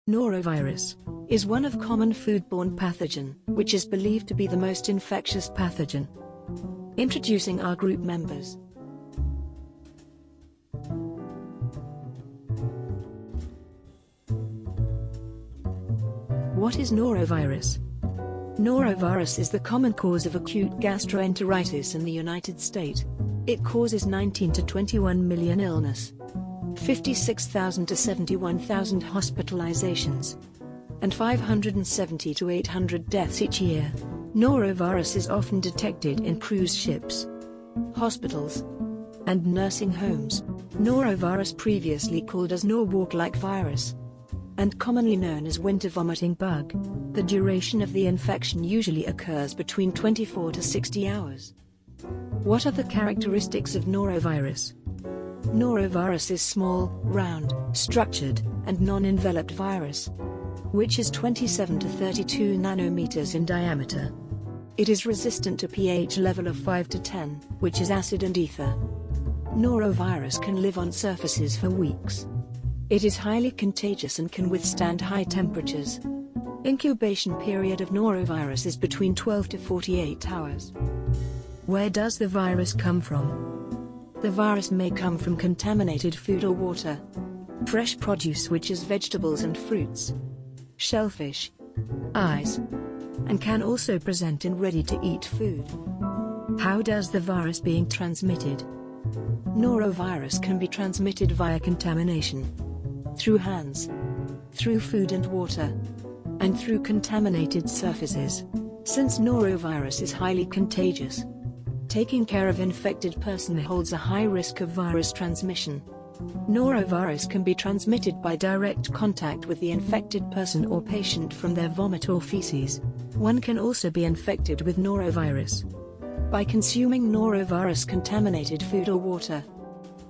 Norovirus is one of common foodborne pathogen, which is believed to be the most infectious pathogen. Introducing our group members. What is norovirus? Norovirus is the common cause of acute gastroenteritis in the United States. It causes 19 to 21 million illness, 56,000 to 71,000 hospitalizations, and 570 to 800 deaths each year. Norovirus is often detected in cruise ships, hospitals, and nursing homes. Norovirus, previously called as Norwalk-like virus, and commonly known as winter vomiting bug. The duration of the infection usually occurs between 24 to 60 hours. What are the characteristics of norovirus? Norovirus is small, round, structured, and non-enveloped virus, which is 27 to 32 nanometers in diameter. It is resistant to pH level of 5 to 10, which is acid and ether. Norovirus can live on surfaces for weeks. It is highly contagious and can withstand high temperatures. Incubation period of norovirus is between 12 to 48 hours. Where does the virus come from? The virus may come from contaminated food or water, fresh produce which is vegetables and fruits, shellfish, eyes, and can also present in ready-to-eat food. How does the virus being transmitted? Norovirus can be transmitted via contamination, through hands, through food and water, and through contaminated surfaces. Since norovirus is highly contagious, taking care of infected person holds a high risk of virus transmission. Norovirus can be transmitted by direct contact with the infected person or patient from their vomit or feces. One can also be infected with norovirus by consuming norovirus-contaminated food or water.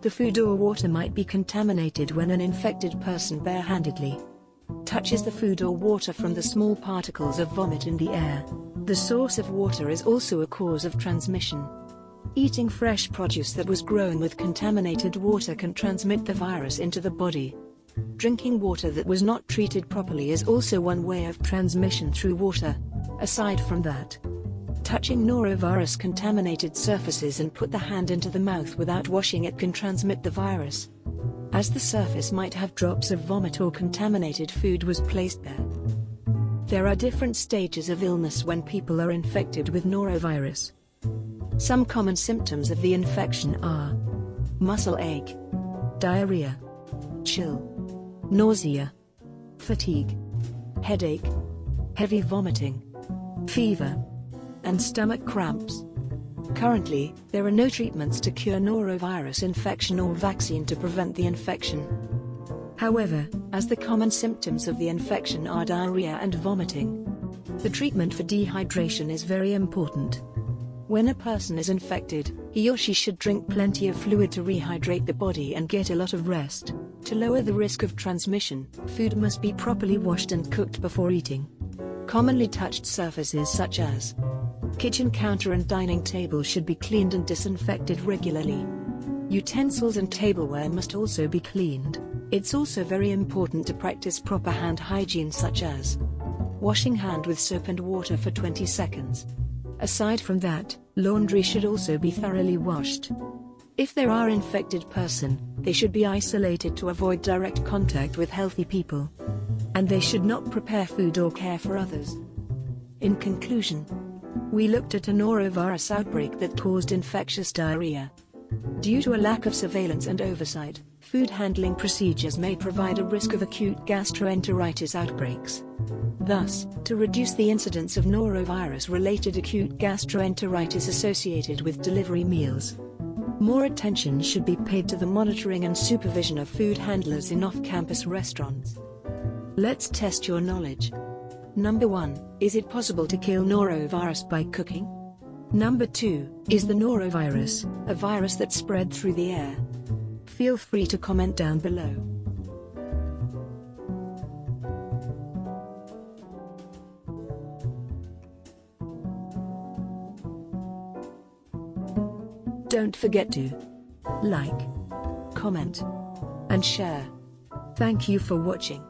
The food or water might be contaminated when an infected person barehandedly touches the food or water from the small particles of vomit in the air. The source of water is also a cause of transmission. Eating fresh produce that was grown with contaminated water can transmit the virus into the body. Drinking water that was not treated properly is also one way of transmission through water. Aside from that, touching norovirus-contaminated surfaces and put the hand into the mouth without washing it can transmit the virus, as the surface might have drops of vomit or contaminated food was placed there. There are different stages of illness when people are infected with norovirus. Some common symptoms of the infection are muscle ache, diarrhea, chill, nausea, fatigue, headache, heavy vomiting, fever, and stomach cramps. Currently, there are no treatments to cure norovirus infection or vaccine to prevent the infection. However, as the common symptoms of the infection are diarrhea and vomiting, the treatment for dehydration is very important. When a person is infected, he or she should drink plenty of fluid to rehydrate the body and get a lot of rest. To lower the risk of transmission, food must be properly washed and cooked before eating. Commonly touched surfaces such as kitchen counter and dining table should be cleaned and disinfected regularly. Utensils and tableware must also be cleaned. It's also very important to practice proper hand hygiene, such as washing hand with soap and water for 20 seconds. Aside from that, laundry should also be thoroughly washed. If there are infected person, they should be isolated to avoid direct contact with healthy people, and they should not prepare food or care for others. In conclusion, we looked at a norovirus outbreak that caused infectious diarrhea. Due to a lack of surveillance and oversight, food handling procedures may provide a risk of acute gastroenteritis outbreaks. Thus, to reduce the incidence of norovirus-related acute gastroenteritis associated with delivery meals, more attention should be paid to the monitoring and supervision of food handlers in off-campus restaurants. Let's test your knowledge. Number 1, is it possible to kill norovirus by cooking? Number 2, is the norovirus a virus that spread through the air? Feel free to comment down below. Don't forget to like, comment, and share. Thank you for watching.